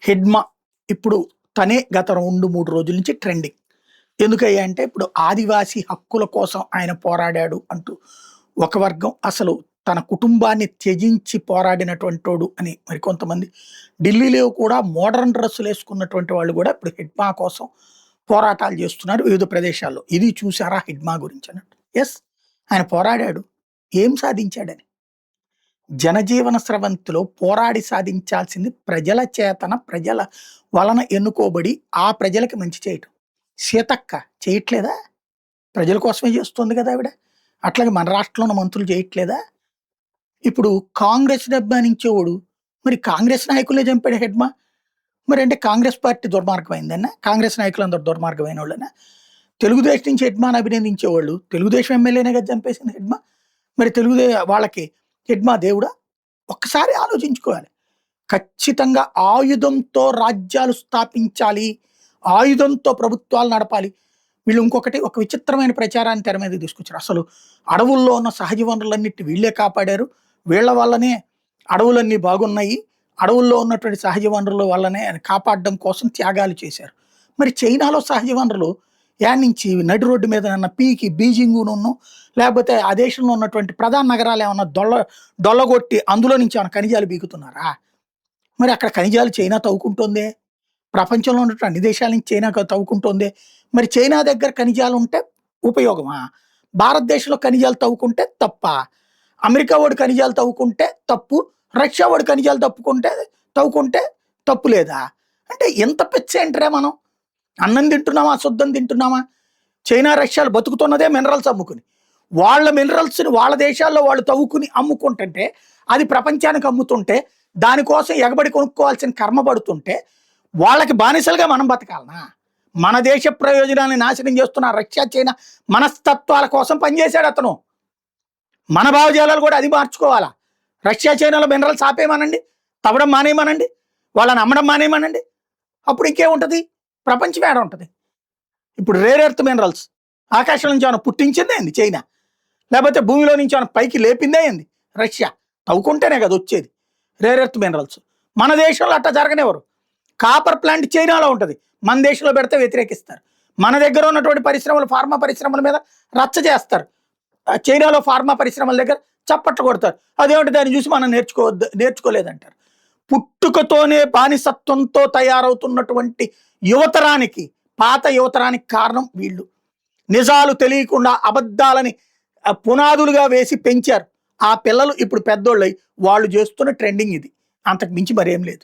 హిడ్మా ఇప్పుడు తనే గత 2, 3 రోజుల నుంచి ట్రెండింగ్. ఎందుకయ్యా అంటే ఇప్పుడు ఆదివాసీ హక్కుల కోసం ఆయన పోరాడాడు అంటూ ఒక వర్గం, అసలు తన కుటుంబాన్ని త్యజించి పోరాడినటువంటోడు అని మరికొంతమంది, ఢిల్లీలో కూడా మోడర్న్ డ్రెస్సులు వేసుకున్నటువంటి వాళ్ళు కూడా ఇప్పుడు హిడ్మా కోసం పోరాటాలు చేస్తున్నారు వివిధ ప్రదేశాల్లో. ఇది చూసారా హిడ్మా గురించి అన్నట్టు. ఎస్, ఆయన పోరాడాడు. ఏం సాధించాడని? జనజీవన స్రవంతిలో పోరాడి సాధించాల్సింది ప్రజల చేతన, ప్రజల వలన ఎన్నుకోబడి ఆ ప్రజలకి మంచి చేయటం. సీతక్క చేయట్లేదా? ప్రజల కోసమే చేస్తుంది కదా ఆవిడ. అట్లాగే మన రాష్ట్రంలో ఉన్న మంత్రులు చేయట్లేదా? ఇప్పుడు కాంగ్రెస్ అభిమానించేవాడు మరి కాంగ్రెస్ నాయకులే చంపాడు హెడ్మా. మరి అంటే కాంగ్రెస్ పార్టీ దుర్మార్గమైందన్నా? కాంగ్రెస్ నాయకులందరూ దుర్మార్గమైన వాళ్ళనా? తెలుగుదేశం నుంచి హెడ్మాని అభినందించేవాళ్ళు తెలుగుదేశం ఎమ్మెల్యేనే కదా చంపేసింది హెడ్మా. మరి వాళ్ళకి హెడ్మా దేవుడా? ఒక్కసారి ఆలోచించుకోవాలి. ఖచ్చితంగా ఆయుధంతో రాజ్యాలు స్థాపించాలి, ఆయుధంతో ప్రభుత్వాలు నడపాలి. వీళ్ళు ఇంకొకటి, ఒక విచిత్రమైన ప్రచారాన్ని తెర మీద తీసుకొచ్చారు. అసలు అడవుల్లో ఉన్న సహజ వనరులన్నిటి వీళ్ళే కాపాడారు, వీళ్ళ వల్లనే అడవులన్నీ బాగున్నాయి, అడవుల్లో ఉన్నటువంటి సహజ వనరుల వల్లనే కాపాడడం కోసం త్యాగాలు చేశారు. మరి చైనాలో సహజ వనరులు యాడ్ నుంచి నడి రోడ్డు మీద ఉన్న పీకి బీజింగును, లేకపోతే ఆ దేశంలో ఉన్నటువంటి ప్రధాన నగరాలు ఏమన్నా డొల్లగొట్టి అందులో నుంచి ఏమైనా ఖనిజాలు బీగుతున్నారా? మరి అక్కడ ఖనిజాలు చైనా తవ్వుకుంటుందే, ప్రపంచంలో ఉన్నటువంటి అన్ని దేశాల నుంచి చైనా తవ్వుకుంటుంది. మరి చైనా దగ్గర ఖనిజాలు ఉంటే ఉపయోగమా? భారతదేశంలో ఖనిజాలు తవ్వుకుంటే తప్ప? అమెరికా వాడు ఖనిజాలు తవ్వుకుంటే తప్పు, రష్యా వాడు ఖనిజాలు తవ్వుకుంటే తప్పు లేదా? అంటే ఎంత పెచ్చేంటరే మనం. అన్నం తింటున్నామా, శుద్ధం తింటున్నామా? చైనా రష్యాలు బతుకుతున్నదే మినరల్స్ అమ్ముకుని. వాళ్ళ మినరల్స్ని వాళ్ళ దేశాల్లో వాళ్ళు తవ్వుకుని అమ్ముకుంటుంటే, అది ప్రపంచానికి అమ్ముతుంటే, దానికోసం ఎగబడి కొనుక్కోవాల్సిన కర్మ పడుతుంటే వాళ్ళకి బానిసలుగా మనం బతకాలనా? మన దేశ ప్రయోజనాన్ని నాశనం చేస్తున్న రష్యా చైనా మనస్తత్వాల కోసం పనిచేశాడు అతను. మన భావజాలాలు కూడా అది మార్చుకోవాలా? రష్యా చైనాలో మినరల్స్ ఆపేయమనండి, తవ్వడం మానేయమనండి, వాళ్ళని అమ్మడం మానేయమనండి. అప్పుడు ఇంకేముంటుంది? ప్రపంచం ఏడ ఉంటుంది? ఇప్పుడు రేర్ ఎర్త్ మినరల్స్ ఆకాశం నుంచి ఏమైనా పుట్టించిందే ఏంది చైనా? లేకపోతే భూమిలో నుంచి ఏమైనా పైకి లేపిందే ఏంది రష్యా? తవ్వుకుంటేనే కదా వచ్చేది రేర్ ఎర్త్ మినరల్స్. మన దేశంలో అట్లా జరగనివ్వరు. కాపర్ ప్లాంట్ చైనాలో ఉంటుంది, మన దేశంలో పెడితే వ్యతిరేకిస్తారు. మన దగ్గర ఉన్నటువంటి పరిశ్రమలు, ఫార్మా పరిశ్రమల మీద రచ్చ చేస్తారు. చైనాలో ఫార్మా పరిశ్రమల దగ్గర చప్పట్లు కొడతారు. అదేమిటి, దాన్ని చూసి మనం నేర్చుకోలేదంటారు. పుట్టుకతోనే బానిసత్వంతో తయారవుతున్నటువంటి యువతరానికి, పాత యువతరానికి కారణం వీళ్ళు. నిజాలు తెలియకుండా అబద్ధాలని పునాదులుగా వేసి పెంచారు. ఆ పిల్లలు ఇప్పుడు పెద్దోళ్ళై వాళ్ళు చేస్తున్న ట్రెండింగ్ ఇది. అంతకు మించి మరేం లేదు.